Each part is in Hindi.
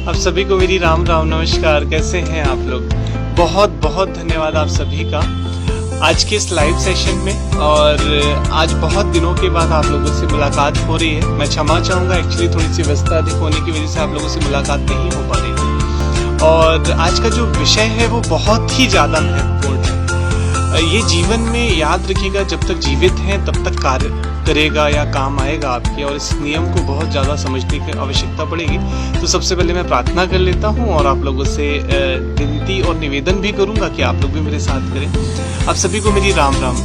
आप सभी को मेरी राम राम नमस्कार। कैसे हैं आप लोग? बहुत बहुत धन्यवाद आप सभी का आज के इस लाइव सेशन में। और आज बहुत दिनों के बाद आप लोगों से मुलाकात हो रही है। मैं क्षमा चाहूँगा, एक्चुअली थोड़ी सी व्यस्तता अधिक होने की वजह से आप लोगों से मुलाकात नहीं हो पा रही थी। और आज का जो विषय है वो बहुत ही ज़्यादा महत्वपूर्ण है। ये जीवन में याद रखिएगा, जब तक जीवित हैं तब तक कार्य करेगा या काम आएगा आपके, और इस नियम को बहुत ज़्यादा समझने की आवश्यकता पड़ेगी। तो सबसे पहले मैं प्रार्थना कर लेता हूँ और आप लोगों से विनती और निवेदन भी करूँगा कि आप लोग भी मेरे साथ करें। आप सभी को मेरी राम राम।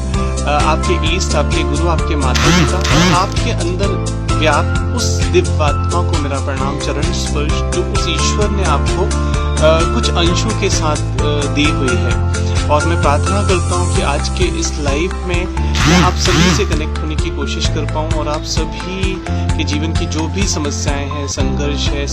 आपके ईष्ट, आपके गुरु, आपके माता पिता और आपके अंदर व्याप्त उस दिव्य आत्मा को मेरा प्रणाम, चरण स्पर्श, जो उस ईश्वर ने आपको कुछ अंशों के साथ दी हुई है। और मैं प्रार्थना करता हूँ कि आज के इस लाइव में मैं आप सभी से कनेक्ट होने की कोशिश कर पाऊँ और आप सभी के जीवन की जो भी समस्याएं हैं, संघर्ष है,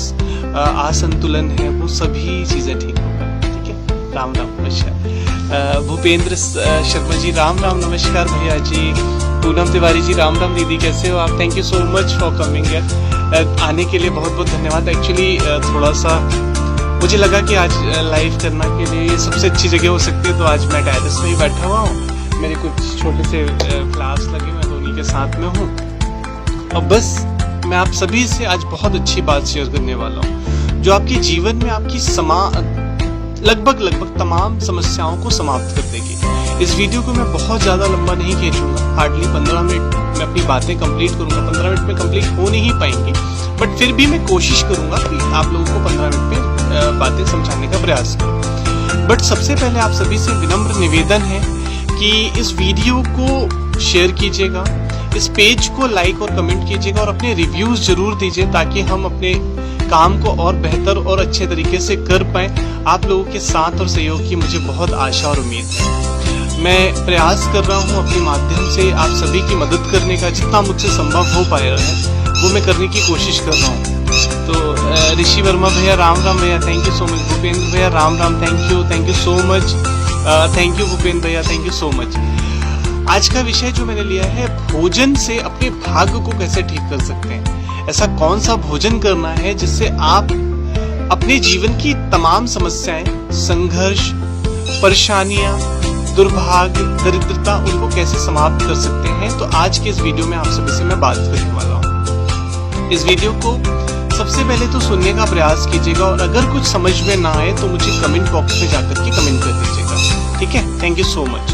असंतुलन है, वो सभी चीज़ें ठीक हो पाए। ठीक है, राम राम नमस्कार। भूपेंद्र शर्मा जी राम राम नमस्कार। भैया जी, पूनम तिवारी जी राम राम। दीदी कैसे हो आप? Thank you so much for coming here. आने के लिए बहुत बहुत धन्यवाद। एक्चुअली थोड़ा सा मुझे लगा कि आज लाइव करना के लिए ये सबसे अच्छी जगह हो सकती है, तो आज मैं टेरेस में ही बैठा हुआ हूँ। मेरे कुछ छोटे से क्लास लगे, मैं धोनी के साथ में हूँ। और बस मैं आप सभी से आज बहुत अच्छी बात शेयर करने वाला हूँ, जो आपके जीवन में आपकी लगभग तमाम समस्याओं को समाप्त कर देगी। इस वीडियो को मैं बहुत ज़्यादा लंबा नहीं खींचूंगा, हार्डली 15 मिनट में अपनी बातें कंप्लीट करूंगा। 15 मिनट में कंप्लीट हो नहीं पाएंगी, बट फिर भी मैं कोशिश करूंगा कि आप लोगों को 15 मिनट में बातें समझाने का प्रयास करूं। बट सबसे पहले आप सभी से विनम्र निवेदन है कि इस वीडियो को शेयर कीजिएगा, इस पेज को लाइक और कमेंट कीजिएगा और अपने रिव्यूज जरूर दीजिए, ताकि हम अपने काम को और बेहतर और अच्छे तरीके से कर पाएं। आप लोगों के साथ और सहयोग की मुझे बहुत आशा और उम्मीद है। मैं प्रयास कर रहा हूं अपने माध्यम से आप सभी की मदद करने का, जितना मुझसे संभव हो पाएगा है वो मैं करने की कोशिश कर रहा हूँ। तो ऋषि वर्मा भैया राम राम भैया, thank you so much. Bhupendra भैया Ram Ram, thank you so much. Thank you Bhupendra भैया, थैंक यू सो मच। आज का विषय जो मैंने लिया है, भोजन से अपने भाग्य को कैसे ठीक कर सकते हैं। ऐसा कौन सा भोजन करना है जिससे आप अपने जीवन की तमाम समस्याएं, संघर्ष, परेशानियां, दुर्भाग्य, दरिद्रता, उनको कैसे समाप्त कर सकते हैं। तो आज के इस वीडियो में आप सभी से मैं बात करने वाला हूँ। इस वीडियो को सबसे पहले तो सुनने का प्रयास कीजिएगा, और अगर कुछ समझ में ना आए तो मुझे कमेंट बॉक्स में जाकर के कमेंट कर दीजिएगा। ठीक है, thank you so much.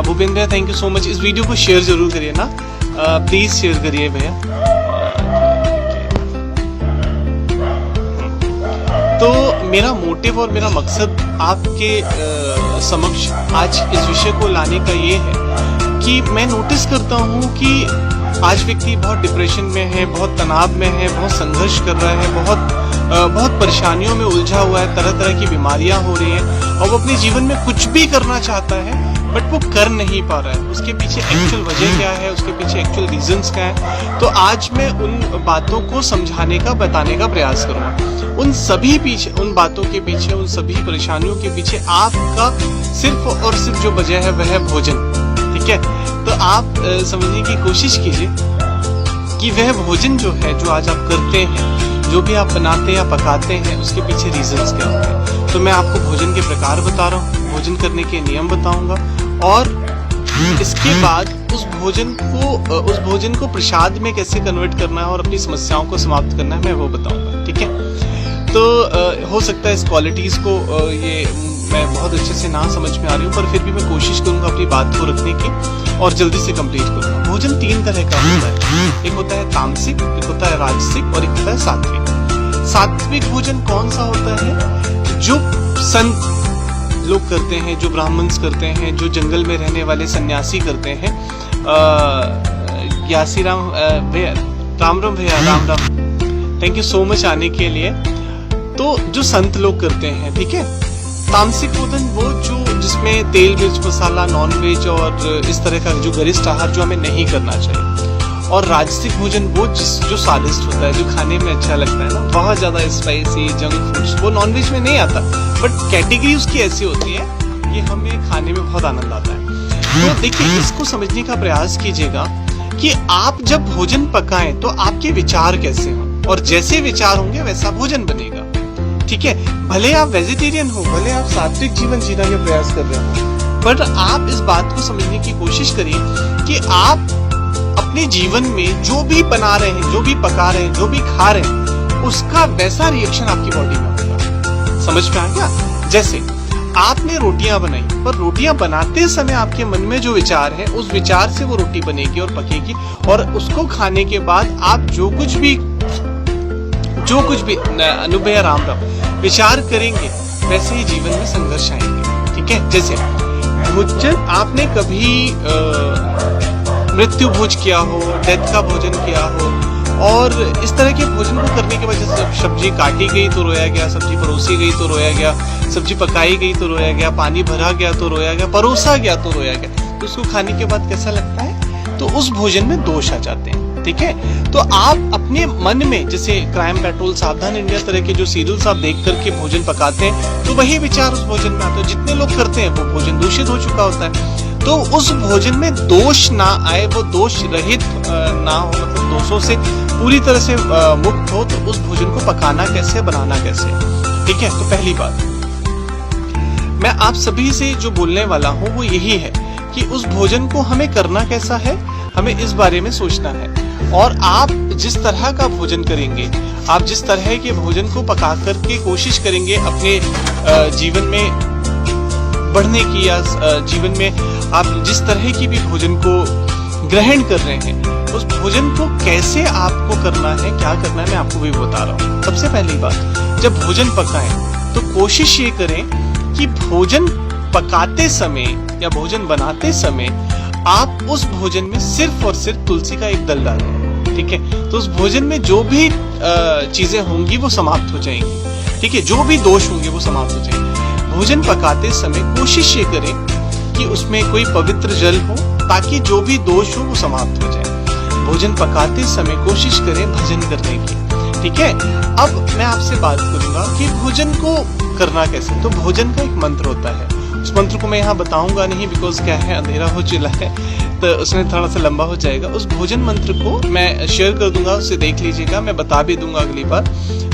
Bhupendra thank you so much. इस वीडियो को शेयर जरूर करिए ना, प्लीज शेयर करिए भैया। तो मेरा मोटिव और मेरा मकसद आपके समक्ष आज इस विषय को लाने का ये है कि मैं नोटिस करता हूँ कि आज व्यक्ति बहुत डिप्रेशन में है, बहुत तनाव में है, बहुत संघर्ष कर रहा है, बहुत परेशानियों में उलझा हुआ है, तरह तरह की बीमारियां हो रही हैं, और वो अपने जीवन में कुछ भी करना चाहता है बट वो कर नहीं पा रहा है। उसके पीछे एक्चुअल वजह क्या है, उसके पीछे एक्चुअल रीजंस क्या है। तो आज मैं उन बातों को समझाने का, बताने का प्रयास करूँगा। उन बातों के पीछे, उन सभी परेशानियों के पीछे आपका सिर्फ और सिर्फ जो वजह है वह है भोजन। ठीक है, तो आप समझने की कोशिश कीजिए कि वह भोजन जो है, जो आज आप करते हैं, जो भी आप बनाते या पकाते हैं, उसके पीछे रीजंस क्या होते हैं। तो मैं आपको भोजन के प्रकार बता रहा हूँ, भोजन करने के नियम बताऊंगा, और इसके बाद उस भोजन को प्रसाद में कैसे कन्वर्ट करना है और अपनी समस्याओं को समाप्त करना है, मैं वो बताऊंगा। ठीक है, तो हो सकता है इस क्वालिटीज को ये मैं बहुत अच्छे से ना समझ में आ रही हूँ, पर फिर भी मैं कोशिश करूंगा अपनी बात को रखने की और जल्दी से कंप्लीट करूंगा। भोजन 3 तरह का होता है, एक होता है तामसिक, एक होता है राजसिक और एक होता है सात्विक। सात्विक भोजन कौन सा होता है? जो संत लोग करते हैं, जो ब्राह्मण्स करते हैं, जो जंगल में रहने वाले सन्यासी करते हैं। यासीराम भैया राम राम भैया Ram Ram, thank you so much आने के लिए। तो जो संत लोग करते हैं, ठीक है। तामसिक भोजन वो जिसमें तेल, मिर्च, मसाला, नॉन वेज और इस तरह का जो गरिष्ठ आहार जो हमें नहीं करना चाहिए। और राजसिक भोजन वो जो स्वादिष्ट होता है, जो खाने में अच्छा लगता है ना, बहुत ज्यादा स्पाइसी जंक फूड्स, वो नॉनवेज में नहीं आता, बट कैटेगरी उसकी ऐसी होती है कि हमें खाने में बहुत आनंद आता है। तो देखिए, इसको समझने का प्रयास कीजिएगा कि आप जब भोजन पकाएं तो आपके विचार कैसे हों, और जैसे विचार होंगे वैसा भोजन बनेगा। ठीक है, भले आप वेजिटेरियन हो, भले आप सात्विक जीवन जीने का प्रयास कर रहे हो, पर आप इस बात को समझने की कोशिश करिए कि आप अपने जीवन में जो भी बना रहे हैं, जो भी पका रहे हैं, जो भी खा रहे हैं, उसका वैसा रिएक्शन आपकी बॉडी में होगा। समझ में आ गया? जैसे आपने रोटियां बनाई, पर रोटियां बनाते समय आपके मन में जो विचार है, उस विचार से वो रोटी बनेगी और पकेगी, और उसको खाने के बाद आप जो कुछ भी अनुभव राम राम विचार करेंगे, वैसे ही जीवन में संघर्ष आएंगे। ठीक है, जैसे भोजन आपने कभी मृत्यु भोज किया हो, डेथ का भोजन किया हो, और इस तरह के भोजन को करने के वजह से सब्जी काटी गई तो रोया गया, सब्जी परोसी गई तो रोया गया, सब्जी पकाई गई तो रोया गया, पानी भरा गया तो रोया गया, परोसा गया तो रोया गया, तो उसको खाने के बाद कैसा लगता है? तो उस भोजन में दोष आ जाते हैं। ठीक है, तो आप अपने मन में, जैसे क्राइम पेट्रोल, सावधान इंडिया तरह के जो सीरियल्स आप देख करके भोजन पकाते हैं, तो वही विचार उस भोजन में आते हैं। जितने लोग करते हैं वो भोजन दूषित हो चुका होता है। तो उस भोजन में दोष ना आए, वो दोष रहित ना हो, मतलब दोषों से पूरी तरह से मुक्त हो, तो उस भोजन को पकाना कैसे, बनाना कैसे? ठीक है, तो पहली बात मैं आप सभी से जो बोलने वाला हूँ वो यही है कि उस भोजन को हमें करना कैसा है, हमें इस बारे में सोचना है। और आप जिस तरह का भोजन करेंगे, आप जिस तरह के भोजन को पका करके कोशिश करेंगे अपने जीवन में बढ़ने की, या जीवन में आप जिस तरह की भी भोजन को ग्रहण कर रहे हैं, उस भोजन को कैसे आपको करना है, क्या करना है, मैं आपको भी बता रहा हूँ। सबसे पहली बात, जब भोजन पकाएं तो कोशिश ये करें कि भोजन पकाते समय या भोजन बनाते समय आप उस भोजन में सिर्फ और सिर्फ तुलसी का एक दल डालें। ठीक है, तो उस भोजन में जो भी चीजें होंगी वो समाप्त हो जाएंगी। ठीक है, जो भी दोष होंगे वो समाप्त हो जाएंगे। भोजन पकाते समय कोशिश ये करें कि उसमें कोई पवित्र जल हो, ताकि जो भी दोष हो वो समाप्त हो जाए। भोजन पकाते समय कोशिश करें भजन करने की। ठीक है, अब मैं आपसे बात करूंगा कि भोजन को करना कैसे। तो भोजन का एक मंत्र होता है, उस मंत्र को मैं यहाँ बताऊंगा नहीं, बिकॉज क्या है, अंधेरा हो चुका है, तो उसमें थोड़ा सा लंबा हो जाएगा। उस भोजन मंत्र को मैं शेयर कर दूंगा, उसे देख लीजिएगा, मैं बता भी दूंगा अगली बार।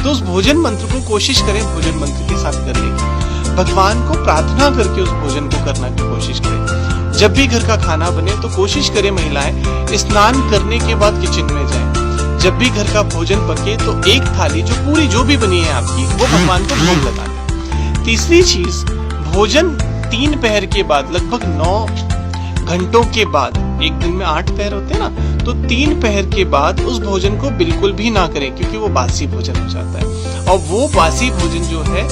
तो उस भोजन मंत्र को कोशिश करें भोजन मंत्र के साथ करने की। भगवान को प्रार्थना करके उस भोजन को करने की कोशिश करें। जब भी घर का खाना बने तो कोशिश करें महिलाएं स्नान करने के बाद किचन में जाएं। जब भी घर का भोजन पके तो एक थाली जो पूरी जो भी बनी है आपकी, वो भगवान को भोग लगा दें। तीसरी चीज, भोजन 3 पहर के बाद, लगभग 9 घंटों के बाद, एक दिन में 8 पहर होते हैं ना, तो 3 पहर के बाद उस भोजन को बिल्कुल भी ना करें, क्योंकि वो बासी भोजन हो जाता है। और वो बासी भोजन जो है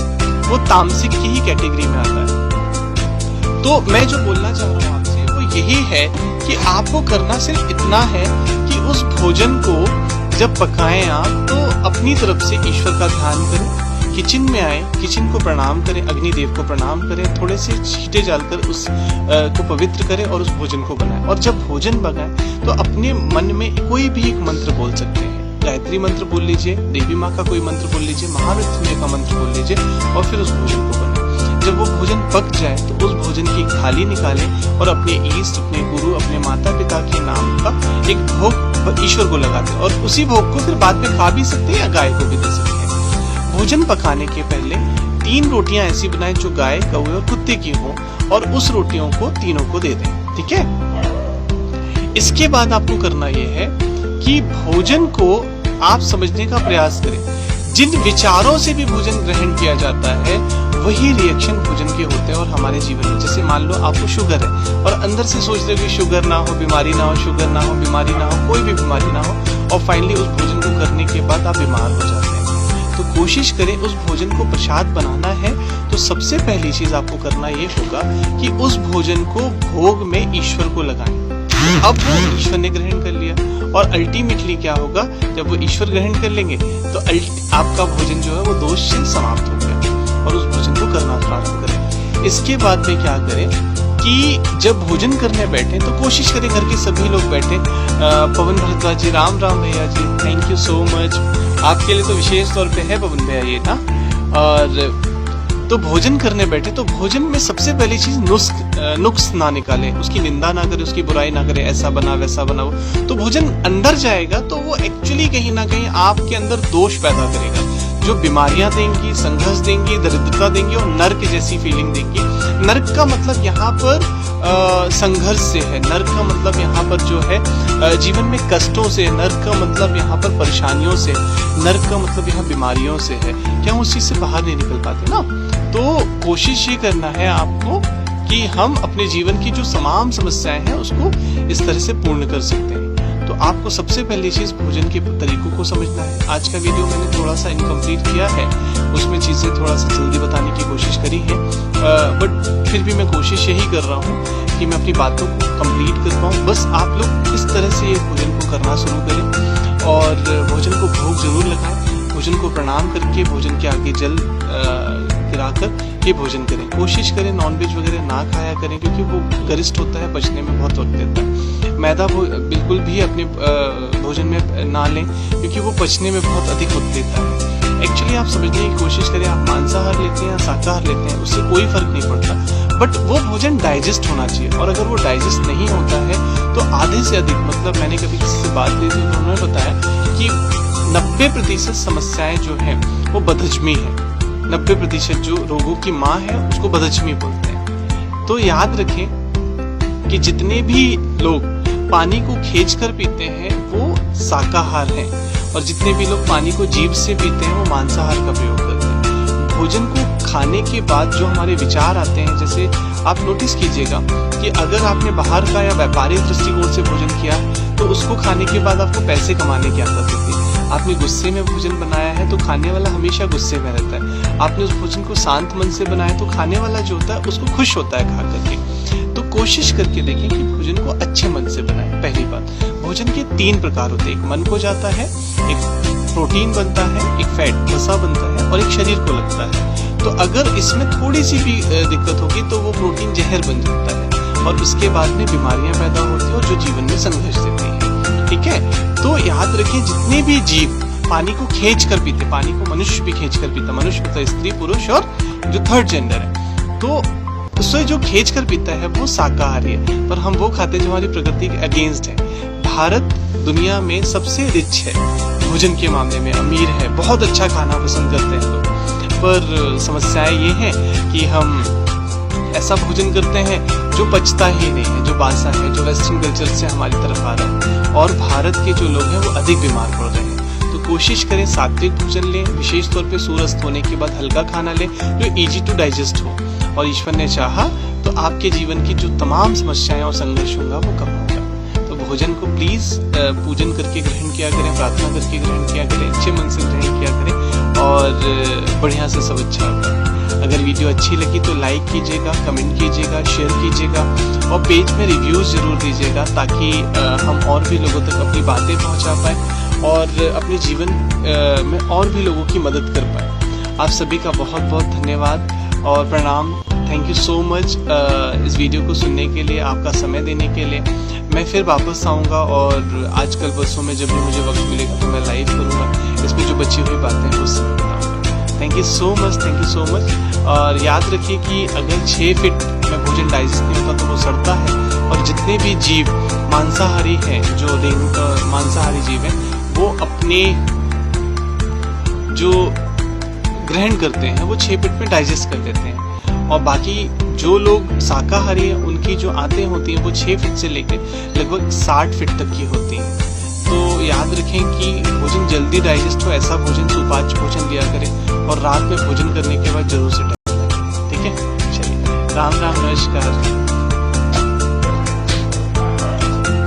वो तामसिक की ही कैटेगरी में आता है। तो मैं जो बोलना चाह रहा हूँ आपसे वो यही है कि आपको करना सिर्फ इतना है कि उस भोजन को जब पकाएं आप, तो अपनी तरफ से ईश्वर का ध्यान करें, किचन में आए, किचन को प्रणाम करें, अग्निदेव को प्रणाम करें, थोड़े से छींटे डालकर उस को पवित्र करें और उस भोजन को बनाएं। और जब भोजन बनाएं तो अपने मन में कोई भी एक मंत्र बोल सकते हैं। गायत्री मंत्र बोल लीजिए, देवी माँ का कोई मंत्र बोल लीजिए, महामृत्युंजय का मंत्र बोल लीजिए, और फिर उस भोजन को बनाएं। जब वो भोजन पक जाए तो उस भोजन की एक थाली निकालें और अपने ईष्ट, अपने गुरु, अपने माता पिता के नाम का एक भोग ईश्वर को लगा दें, और उसी भोग को फिर बाद में खा भी सकते हैं या गाय को भी दे सकते हैं। भोजन पकाने के पहले 3 रोटियां ऐसी बनाएं जो गाय, कौवे और कुत्ते की हो, और उस रोटियों को तीनों को दे दें। ठीक है, इसके बाद आपको करना यह है कि भोजन को आप समझने का प्रयास करें। जिन विचारों से भी भोजन ग्रहण किया जाता है वही रिएक्शन भोजन के होते हैं और हमारे जीवन में। जैसे मान लो आपको शुगर है और अंदर से सोच रहे हो कि शुगर ना हो, बीमारी ना हो, शुगर ना हो, बीमारी ना हो, कोई भी बीमारी ना हो, और फाइनली उस भोजन को करने के बाद आप बीमार हो जाते हैं। तो कोशिश करें उस भोजन को प्रसाद बनाना है तो सबसे पहली चीज आपको करना ये होगा कि उस भोजन को भोग में ईश्वर को लगाएं। अब वो ईश्वर ने ग्रहण कर लिया, और अल्टीमेटली क्या होगा, जब वो ईश्वर ग्रहण कर लेंगे तो आपका भोजन जो है वो दोष से समाप्त हो गया, और उस भोजन को करना प्रारंभ करें। इसके बाद में क्या करें कि जब भोजन करने बैठे तो कोशिश करें घर के सभी लोग बैठे। पवन भरद्वाज जी, राम राम भैया जी, थैंक यू सो मच, आपके लिए तो विशेष तौर पे है पवन भैया ये ना। और तो भोजन करने बैठे तो भोजन में सबसे पहली चीज नुक्स ना निकालें, उसकी निंदा ना करें, उसकी बुराई ना करें, ऐसा बना वैसा बना। तो भोजन अंदर जाएगा तो वो एक्चुअली कहीं ना कहीं आपके अंदर दोष पैदा करेगा। जो बीमारियां देंगी, संघर्ष देंगी, दरिद्रता देंगी और नर्क जैसी फीलिंग देंगी। नर्क का मतलब यहाँ पर संघर्ष से है, नर्क का मतलब यहाँ पर जो है जीवन में कष्टों से, नर्क का मतलब यहाँ पर परेशानियों से, नर्क का मतलब यहाँ बीमारियों से है। क्या हम उस चीज से बाहर नहीं निकल पाते ना? तो कोशिश ये करना है आपको कि हम अपने जीवन की जो तमाम समस्याएं हैं उसको इस तरह से पूर्ण कर सकते हैं। तो आपको सबसे पहली चीज भोजन के तरीकों को समझना है। आज का वीडियो मैंने थोड़ा सा इनकम्प्लीट किया है, उसमें चीजें थोड़ा सा जल्दी बताने की कोशिश करी है, बट फिर भी मैं कोशिश यही कर रहा हूँ कि मैं अपनी बातों को कंप्लीट कर पाऊँ। बस आप लोग इस तरह से ये भोजन को करना शुरू करें और भोजन को भोग जरूर लगाएं। भोजन को प्रणाम करके भोजन के आगे जल गिराकर ये भोजन करें। कोशिश करें नॉनवेज वगैरह ना खाया करें, क्योंकि वो गरिष्ठ होता है, पचने में बहुत वक्त देता है। मैदा बिल्कुल भी अपने भोजन में ना लें, क्योंकि वो पचने में बहुत अधिक वक्त देता है। एक्चुअली आप समझने की कोशिश करें, आप मांसाहार लेते हैं या शाकाहार लेते हैं, उससे कोई फर्क नहीं पड़ता, बट वो भोजन डाइजेस्ट होना चाहिए। और अगर वो डाइजेस्ट नहीं होता है तो आधे से अधिक, मतलब मैंने कभी किसी से बात की थी, उन्होंने बताया कि 90% समस्याएं जो हैं वो बदहजमी है। 90% जो रोगों की माँ है उसको बदहजमी बोलते हैं। तो याद रखें कि जितने भी लोग पानी को खींचकर पीते हैं वो शाकाहार हैं, और जितने भी लोग पानी को जीभ से पीते हैं वो मांसाहार का प्रयोग करते हैं। भोजन को खाने के बाद जो हमारे विचार आते हैं, जैसे आप नोटिस कीजिएगा कि अगर आपने बाहर का या व्यापारिक दृष्टिकोण से भोजन किया तो उसको खाने के बाद आपको पैसे कमाने की आदत होती है। आपने गुस्से में भोजन बनाया है तो खाने वाला हमेशा गुस्से में रहता है। आपने उस भोजन को शांत मन से बनाया तो खाने वाला जो होता है उसको खुश होता है खा करके। तो कोशिश करके देखें कि भोजन को अच्छे मन से बनाएं। पहली बात, भोजन के 3 प्रकार होते हैं, एक मन को जाता है, एक प्रोटीन बनता है, एक फैट वसा बनता है और एक शरीर को लगता है। तो अगर इसमें थोड़ी सी भी दिक्कत होगी तो वो प्रोटीन जहर बन जाता है और उसके बाद में बीमारियां पैदा होती है और जो जीवन में संघर्ष देती है। ठीक है, तो याद रखें जितने भी जीव पानी को खींच कर पीते, पानी को मनुष्य भी खींच कर पीता, मनुष्य मतलब स्त्री पुरुष और जो थर्ड जेंडर है, तो उससे जो खींच कर पीता है वो शाकाहारी है, पर हम वो खाते हैं जो हमारी प्रकृति के अगेंस्ट है। भारत दुनिया में सबसे रिच है भोजन के मामले में, अमीर है, बहुत अच्छा खाना पसंद करते हैं लोग, पर समस्याएं ये है कि हम ऐसा भोजन करते हैं जो पचता ही नहीं है, जो बासा है, जो वेस्टर्न कल्चर से हमारी तरफ आ रहा है, और भारत के जो लोग हैं वो अधिक बीमार पड़ रहे हैं। तो कोशिश करें सात्विक भोजन लें, विशेष तौर पे सूर्यास्त होने के बाद हल्का खाना लें जो इजी टू डाइजेस्ट हो, और ईश्वर ने चाहा तो आपके जीवन की जो तमाम समस्याएं और संघर्ष होगा वो कम होगा। तो भोजन को प्लीज पूजन करके ग्रहण किया करें, प्रार्थना करके ग्रहण किया करें, अच्छे मन से ग्रहण किया करें और बढ़िया से सब अच्छा होगा। अगर वीडियो अच्छी लगी तो लाइक कीजिएगा, कमेंट कीजिएगा, शेयर कीजिएगा और पेज में रिव्यूज जरूर दीजिएगा, ताकि हम और भी लोगों तक अपनी बातें पहुंचा पाए और अपने जीवन में और भी लोगों की मदद कर पाए। आप सभी का बहुत बहुत धन्यवाद और प्रणाम। थैंक यू सो मच इस वीडियो को सुनने के लिए, आपका समय देने के लिए। मैं फिर वापस आऊँगा और आजकल बसों में जब भी मुझे वक्त मिलेगा तो मैं लाइव करूँगा, इसमें जो बची हुई बातें हैं उससे बताऊँगा। Thank you so much. और याद रखिए कि अगर 6 फीट में भोजन डाइजेस्ट नहीं होता तो वो सड़ता है, और जितने भी जीव मांसाहारी हैं, जो मांसाहारी जीव हैं, वो अपने जो ग्रहण करते हैं वो 6 फीट में डाइजेस्ट कर देते हैं, और बाकी जो लोग शाकाहारी हैं उनकी जो आंतें होती हैं वो 6 फीट से लेकर लगभग 60 फीट तक की होती हैं। तो याद रखें कि भोजन जल्दी डाइजेस्ट हो ऐसा भोजन, सुपाच्य भोजन लिया करें, और रात में भोजन करने के बाद जरूर से टहलें। ठीक है, चलिए, राम राम, नमस्कार।